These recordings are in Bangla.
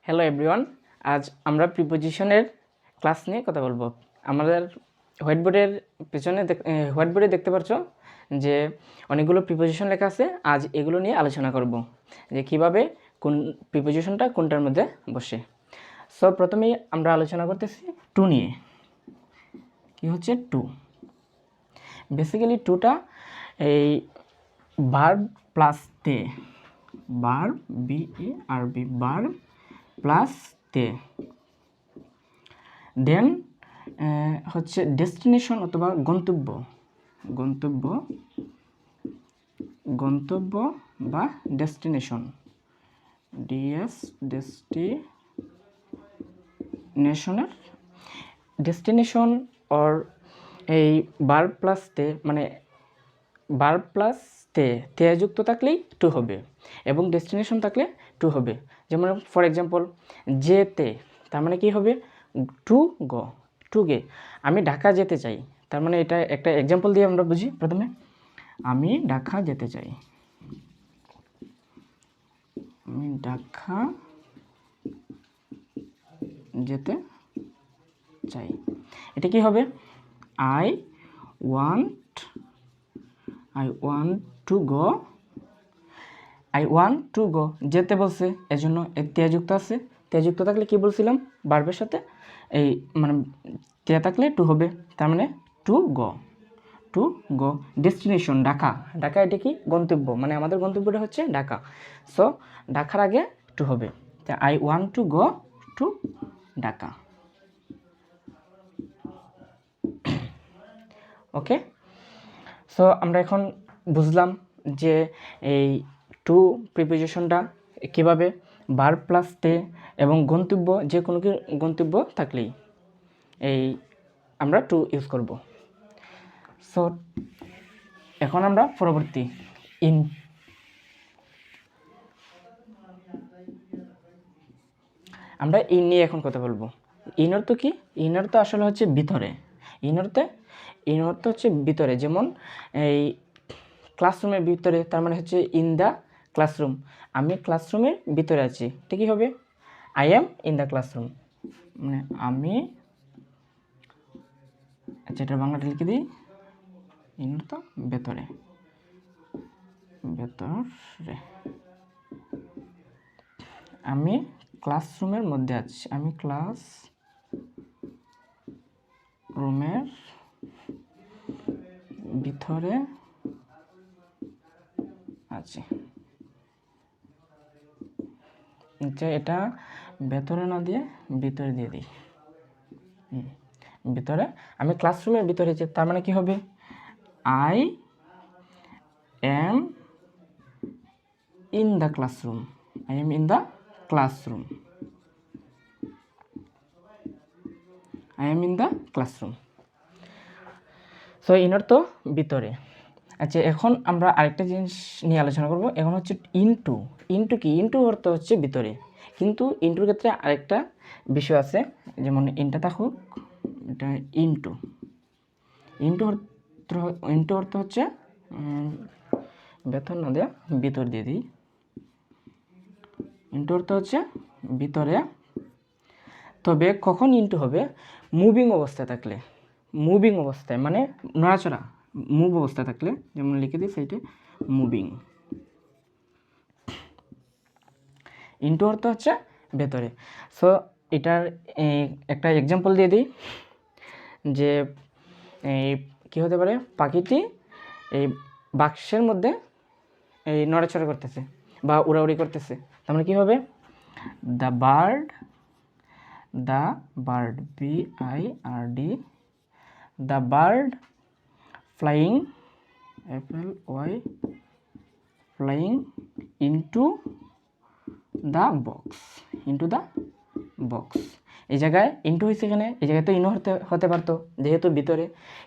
হ্যালো এভরিওয়ান, আজ আমরা প্রিপোজিশনের ক্লাস নিয়ে কথা বলবো। আমাদের হোয়াইট বোর্ডে দেখতে পাচ্ছ যে অনেকগুলো প্রিপোজিশন লেখা আছে। আজ এগুলো নিয়ে আলোচনা করব যে কিভাবে কোন প্রিপোজিশনটা কোনটার মধ্যে বসে। সো প্রথমেই আমরা আলোচনা করতেছি টু নিয়ে। কি হচ্ছে টু? বেসিক্যালি টুটা এই ভার্ব প্লাস তে, ভার্ব BARB, ভার্ব প্লাস তে, দেন হচ্ছে ডেস্টিনেশন অথবা গন্তব্য, গন্তব্য বা ডেস্টিনেশন, ডেস্টিনেশনের ডেস্টিনেশন অর এই ভার্ব প্লাস তে, মানে ভার্ব প্লাস তে যুক্ত থাকলেই টু হবে এবং ডেস্টিনেশন থাকলে টু হবে। যেমন ফর এক্সাম্পল যেতে, তার মানে কি হবে? টু গো, টু গে। আমি ঢাকা যেতে চাই, তার মানে এটা একটা এক্সাম্পল দিয়ে আমরা বুঝি। প্রথমে আমি ঢাকা যেতে চাই, আমি ঢাকা যেতে চাই, এটা কি হবে? I want to go, I want to go. যেতে বলছে, এজন্য তে যুক্ত আছে। তে যুক্ত থাকলে কি বলছিলাম? ভার্বের সাথে এই মানে তে থাকলে টু হবে, তার মানে to go, to go. Destination Dhaka, Dhaka এটা কি? গন্তব্য, মানে আমাদের গন্তব্যটা হচ্ছে ঢাকা। সো ঢাকার আগে টু হবে, I want to go to Dhaka. Okay, so আমরা এখন বুঝলাম যে এই টু প্রিপোজিশনটা কীভাবে ভার্ব প্লাস তে এবং গন্তব্য, যে কোনো গন্তব্য থাকলেই এই আমরা টু ইউজ করব। সো এখন আমরা পরবর্তী ইন, আমরা ইন নিয়ে এখন কথা বলবো। ইন অর্থ কি? ইন অর্থ আসলে হচ্ছে ভিতরে। ইন অর্থ হচ্ছে ভিতরে। যেমন এই ক্লাসরুমের ভিতরে, তার মানে হচ্ছে ইন দ্য ক্লাসরুম। আমি ক্লাসরুমের ভিতরে আছি, এটা কি হবে? I am in the classroom, মানে আমি, আচ্ছা এটা বাংলাটা লিখে দিই। ইন অর্থ ভেতরে, আমি ক্লাসরুমের মধ্যে আছি, আমি ক্লাস রুমের ভিতরে আছি। আচ্ছা এটা ভেতরে না দিয়ে ভিতরে দিয়ে দিই। ভিতরে, আমি ক্লাসরুমের ভিতরে আছি, তার মানে কি হবে? I am in the classroom, I am in the classroom, I am in the classroom. So in অর্থ ভিতরে। আচ্ছা এখন আমরা আরেকটা জিনিস নিয়ে আলোচনা করব। এখন হচ্ছে ইনটু। ইনটু কি? ইনটু অর্থ হচ্ছে ভিতরে, কিন্তু ইনটুর ক্ষেত্রে আরেকটা বিষয় আছে। যেমন ইনটা থাকুক, এটা ইনটু, ইনটু অর্থ হচ্ছে বেতন না দেয়া ভিতর দিয়ে দিই। ইনটু অর্থ হচ্ছে ভিতরে, তবে কখন ইনটু হবে? মুভিং অবস্থায় থাকলে, মুভিং অবস্থায় মানে নড়াচড়া, মুভ অবস্থায় থাকলে, যেমন লিখে দিই সাইটে মুভিং। ইনটু অর্থ হচ্ছে ভেতরে। সো এটার একটা এক্সাম্পল দিয়ে দিই যে এই কী হতে পারে? পাখিটি এই বাক্সের মধ্যে এই নড়াচড়া করতেছে বা উড়াউড়ি করতেছে, তার মানে কী হবে? The bird BIRD, the bird flying FLY flying into the box, into the box. এই জায়গায় ইনটু হয়েছে, এখানে এই জায়গায় তো ইনও হতে পারতো যেহেতু ভিতরে,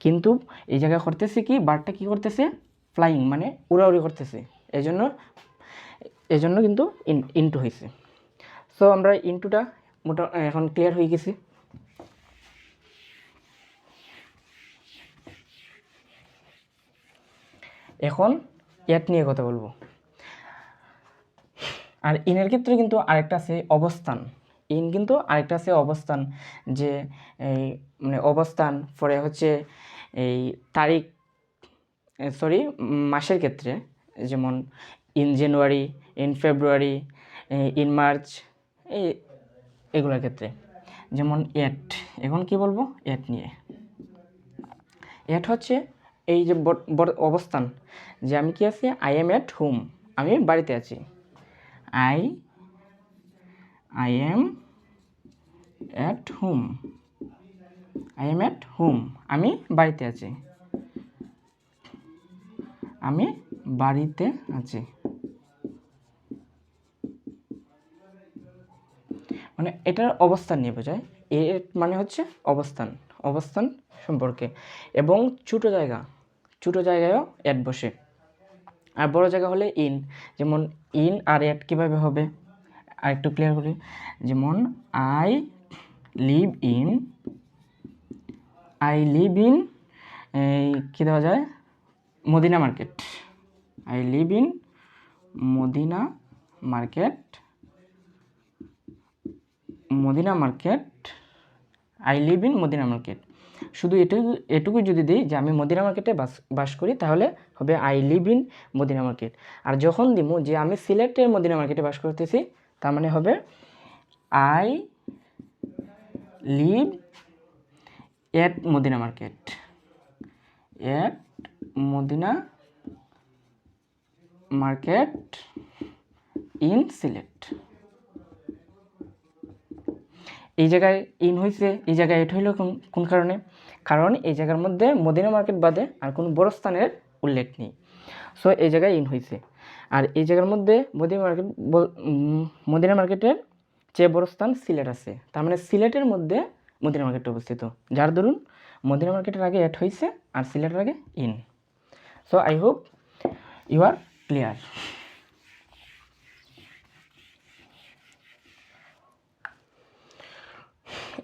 কিন্তু এই জায়গায় করতেছে কি? বার্ডটা কি করতেছে? ফ্লাইং মানে উড়াউড়ি করতেছে, এজন্য কিন্তু ইনটু হয়েছে। সো আমরা ইনটুটা এখন ক্লিয়ার হয়ে গেছি। এখন এট নিয়ে কথা বলবো। আর ইনের ক্ষেত্রে কিন্তু আরেকটা আছে অবস্থান। ইন কিন্তু আরেকটা আছে অবস্থান, যে এই মানে অবস্থান, পরে হচ্ছে এই তারিখ, সরি মাসের ক্ষেত্রে, যেমন in January, in February, in March, এই এগুলোর ক্ষেত্রে। যেমন এট, এখন কি বলবো এট নিয়ে। এট হচ্ছে এই যে অবস্থান, যে আমি কি আছি, আই এম এট হোম, আমি বাড়িতে আছি। I am at home, I am at home, আমি বাড়িতে আছি, আমি বাড়িতে আছি। মানে এটার অবস্থান নিয়ে বোঝায়। এট মানে হচ্ছে অবস্থান, অবস্থান সম্পর্কে। এবং ছোটো জায়গায়ও এট বসে। আর বড় জায়গা হলে ইন, যেমন ইন আর এট কীভাবে হবে আর একটু ক্লিয়ার করি। যেমন আই লিভ ইন কী দেওয়া যায়, Madina Market. I live in Madina Market, I live in Madina Market. শুধু এটুকুই যদি দিই যে আমি মদিনা মার্কেটে বাস করি, তাহলে হবে I live in Madina market. আর যখন দিব যে আমি সিলেটের মদিনা মার্কেটে বাস করতেছি, তার মানে হবে I live at Madina Market, at Madina Market in Sylhet. এই জায়গায় ইন হয়েছে, এই জায়গায় এট হইল কোন কারণে? কারণ এই জায়গার মধ্যে মদিনা মার্কেট বাদে আর কোনো বড় স্থানের উল্লেখ নেই, সো এই জায়গায় ইন হয়েছে। আর এই জায়গার মধ্যে মদিনা মার্কেটের চেয়ে বড় স্থান সিলেট আছে, তার মানে সিলেটের মধ্যে মদিনা মার্কেটটা অবস্থিত, যার দরুন মদিনা মার্কেটের আগে এট হয়েছে আর সিলেটের আগে in. So I hope you are clear.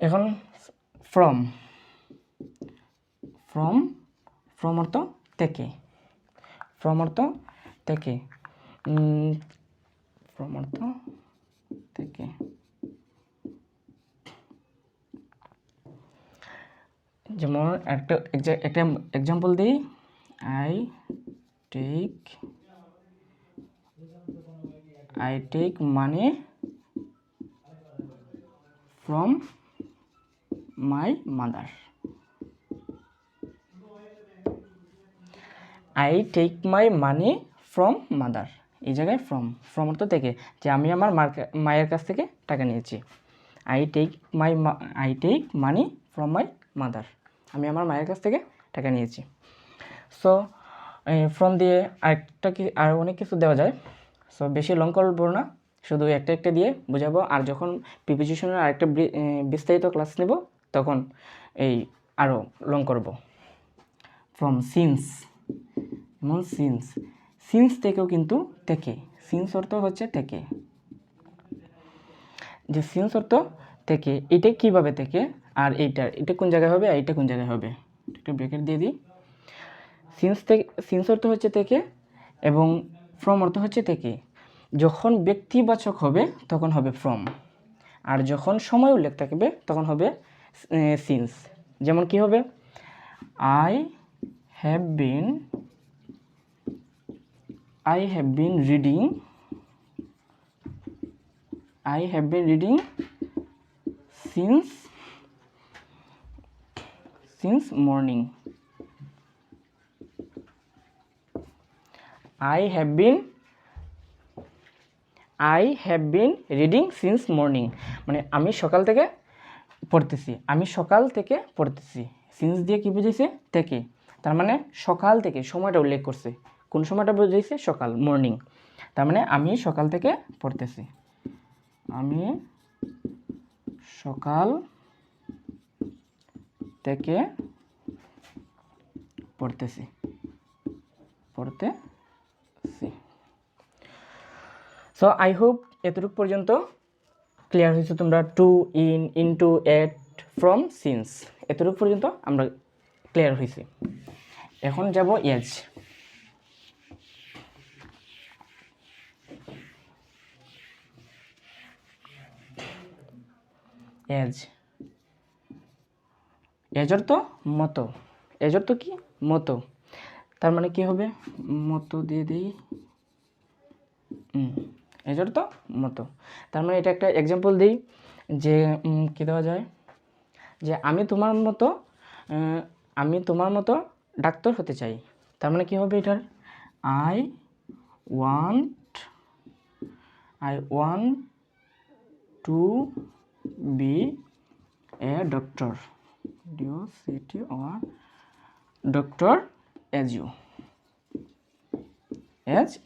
এখন ফ্রম অর্থ থেকে, ফ্রম অর্থ থেকে, যেমন একটা এক্সাম্পল দিই, I take money from my mother. I take my money from mother, এই জায়গায় ফ্রম অর্থ থেকে, যে আমি আমার মায়ের কাছ থেকে টাকা নিয়েছি। I take money from my mother, আমি আমার মায়ের কাছ থেকে টাকা নিয়েছি। সো ফ্রম দিয়ে আর অনেক কিছু দেওয়া যায়। সো বেশি লং করবো না, শুধু একটা দিয়ে বোঝাবো। আর যখন প্রিপোজিশনের আরেকটা বিস্তারিত ক্লাস নেব, তখন এই আরও লং করব। ফ্রম সিন্স, যেমন সিন্স থেকেও কিন্তু থেকে, সিন্স অর্থ হচ্ছে থেকে, যে সিন্স অর্থ থেকে, এটা কিভাবে থেকে, আর এটা কোন জায়গায় হবে, আর এটা কোন জায়গায় হবে, একটু ব্রেকেট দিয়ে দিই। সিন্স অর্থ হচ্ছে থেকে, এবং ফ্রম অর্থ হচ্ছে থেকে। যখন ব্যক্তিবাচক হবে তখন হবে ফ্রম, আর যখন সময় উল্লেখ থাকবে তখন হবে সিন্স। যেমন কি হবে, I have been reading since morning. I have been reading since morning, মানে আমি সকাল থেকে পড়তেছি। সিন্স দিয়ে কি বুঝাইছে, থেকে, তার মানে সকাল থেকে, সময়টা উল্লেখ করছে, কোন সময়টা বুঝাইছে, সকাল, মর্নিং। তার মানে আমি সকাল থেকে পড়তেছি, আমি সকাল থেকে পড়তেছি। সো আই হোপ এতটুকু পর্যন্ত ক্লিয়ার হয়েছে তোমরা। To, in, into, at, from, since, এতটুকু পর্যন্ত আমরা ক্লিয়ার হয়েছি। এখন যাব এজ। এজ, এজ অর্থ মতো, এজ অর্থ কি মতো, তার মানে কি হবে মতো দিয়ে দিই, এজ অর্থ মতো। তার মানে এটা একটা এক্সাম্পল দিই যে কী দেওয়া যায়, যে আমি তোমার মতো ডাক্তার হতে চাই। তার মানে কি হবে এটার, I want to be a doctor, doctor as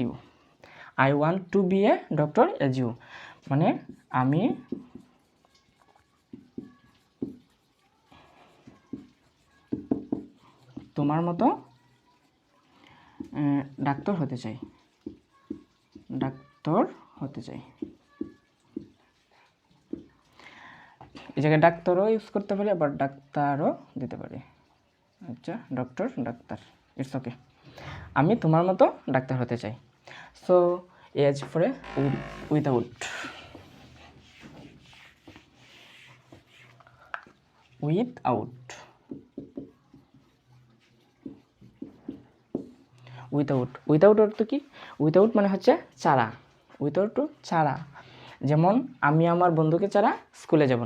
you, I want to be a doctor as you, মানে আমি তোমার মতো ডাক্তার হতে চাই, এই জায়গায় ডাক্তারও ইউজ করতে পারি, আবার ডাক্তারও দিতে পারি। আচ্ছা, ডাক্তার, ইটস ওকে। আমি তোমার মতো ডাক্তার হতে চাই। সো এজ পরে উইথাউট, উইথাউট অর্থ কি, উইথাউট মানে হচ্ছে ছাড়া, ছাড়া। যেমন আমি আমার বন্ধুকে ছাড়া স্কুলে যাব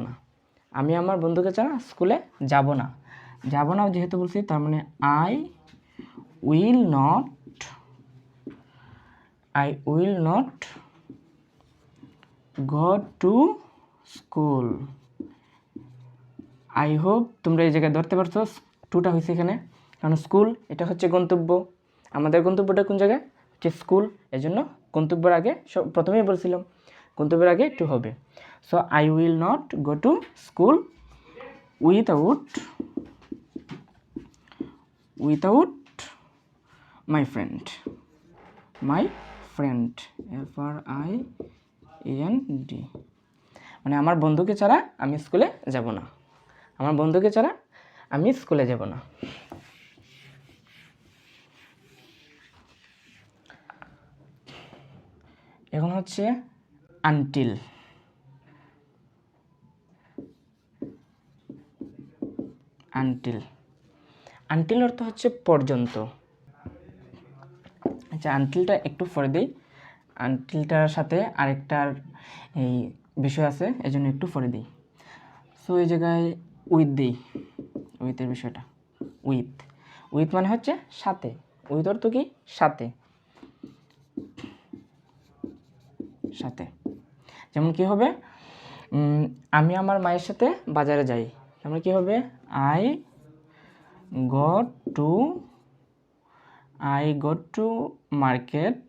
না, যাব না যেহেতু বলছি, তার মানে I will not go to school. I hope তোমরা এই জায়গায় ধরতে পারছো, টুটা হয়েছে এখানে, কারণ স্কুল এটা হচ্ছে গন্তব্য, আমাদের গন্তব্যটা কোন জায়গায় হচ্ছে স্কুল, এই জন্য গন্তব্যের আগে প্রথমেই বলছিলাম গন্তব্যের আগে টু হবে। So I will not go to school without my friend, FRIEND, মানে আমার বন্ধুকে ছাড়া আমি স্কুলে যাব না, এখন হচ্ছে আনটিল, অর্থ হচ্ছে পর্যন্ত। আচ্ছা, আনটিলটা একটু পরে দিই, আনটিলটার সাথে আরেকটার এই বিষয় আছে, এই জন্য একটু পরে দিই। সো এই জায়গায় উইথ দিই, উইথের বিষয়টা, উইথ মানে হচ্ছে সাথে, উইথ অর্থ কি সাথে, যেমন কি হবে, আমি আমার মায়ের সাথে বাজারে যাই, তারপরে কি হবে, I go to market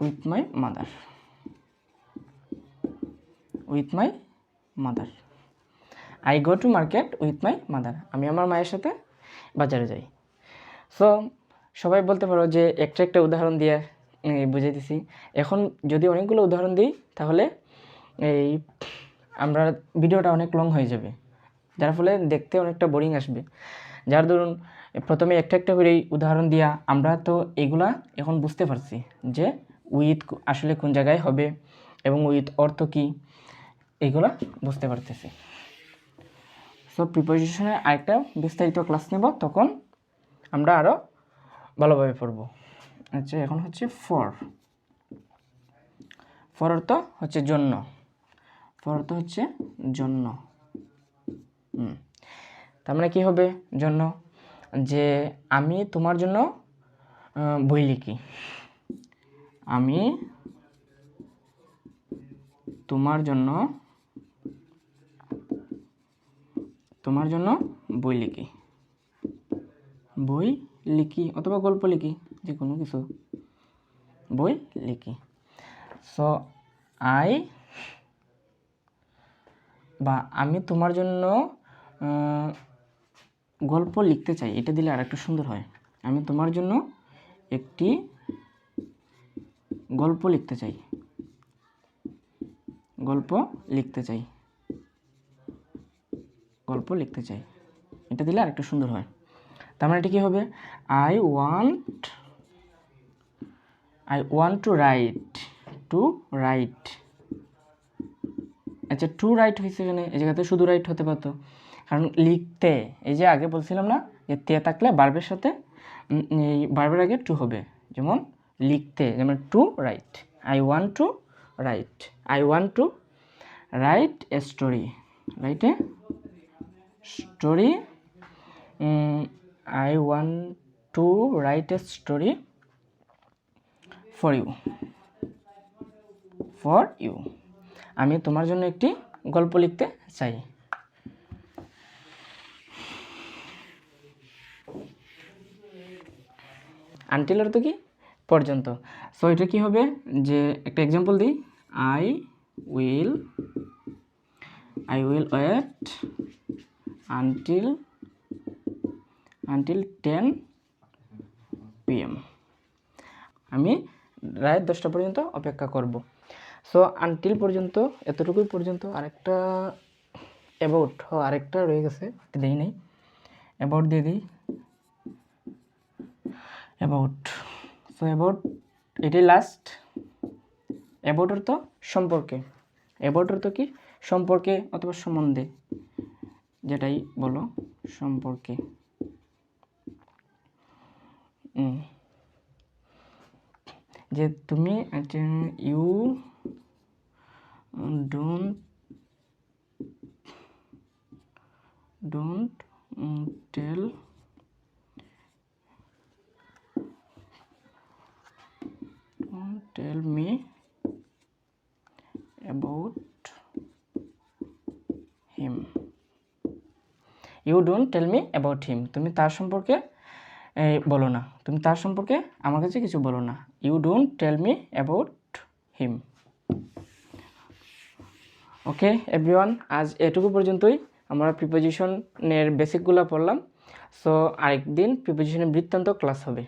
with my mother, I go to market with my mother, আমি আমার মায়ের সাথে বাজারে যাই। সো সবাই বলতে পারো যে একটা উদাহরণ দিয়ে বুঝিয়ে দিছি। এখন যদি অনেকগুলো উদাহরণ দিই তাহলে এই আমরা ভিডিওটা অনেক লং হয়ে যাবে, যার ফলে দেখতে অনেকটা বোরিং আসবে। যার দরুন প্রথমে একটা করেই উদাহরণ দিয়া আমরা তো এগুলা এখন বুঝতে পারছি যে উইথ আসলে কোন জায়গায় হবে এবং উইথ অর্থ কী, এগুলা বুঝতে পারতেছি। সো প্রিপোজিশনের আরেকটা বিস্তারিত ক্লাস নেব, তখন আমরা আরও ভালোভাবে পড়ব। আচ্ছা, এখন হচ্ছে ফর অর্থ হচ্ছে জন্য, তার মানে কি হবে জন্য, যে আমি তোমার জন্য বই লিখি, বই লিখি অথবা গল্প লিখি, যে কোনো কিছু, বই লিখি। সো আমি তোমার জন্য গল্প লিখতে চাই, এটা দিলে আর একটু সুন্দর হয়। আমি তোমার জন্য একটি গল্প লিখতে চাই, এটা দিলে আর একটু সুন্দর হয়। তার মানে এটা কী হবে, আই ওয়ান্ট টু রাইট। আচ্ছা, টু রাইট হয়েছে এখানে, এই জায়গাতে শুধু রাইট হতে পারতো, কারণ লিখতে, এই যে আগে বলছিলাম না যে তে থাকলে ভার্বের সাথে এই ভার্বের আগে টু হবে, যেমন লিখতে, যেমন to write, I want to write a story, I want to write a story for you, আমি তোমার জন্য একটি গল্প লিখতে চাই। আনটিল অর্থ কি, পর্যন্ত। সো এটা কি হবে, যে একটা এক্সাম্পল দিই, I will wait until 10 PM, আমি রাত 10টা পর্যন্ত অপেক্ষা করব। সো আনটিল পর্যন্ত, এতটুকুই পর্যন্ত। আরেকটা অ্যাবাউট, আরেকটা রয়ে গেছে, দেই নাই, অ্যাবাউট দিয়ে দিই, অ্যাবাউট। সো অ্যাবাউট এটাই লাস্ট। অ্যাবাউট অর্থ সম্পর্কে, অ্যাবাউট অর্থ কি, সম্পর্কে অথবা সম্বন্ধে, যেটাই বলো, সম্পর্কে। যে তুমি, you don't tell me about him, you don't tell me about him, তুমি তার সম্পর্কে বলো না, তুমি তার সম্পর্কে আমার কাছে কিছু বলো না, you don't tell me about him. Okay everyone, আজ এটুকু পর্যন্তই আমরা প্রিপোজিশনের বেসিকগুলো পড়লাম। সো আরেকদিন প্রিপোজিশনের বৃত্তান্ত ক্লাস হবে।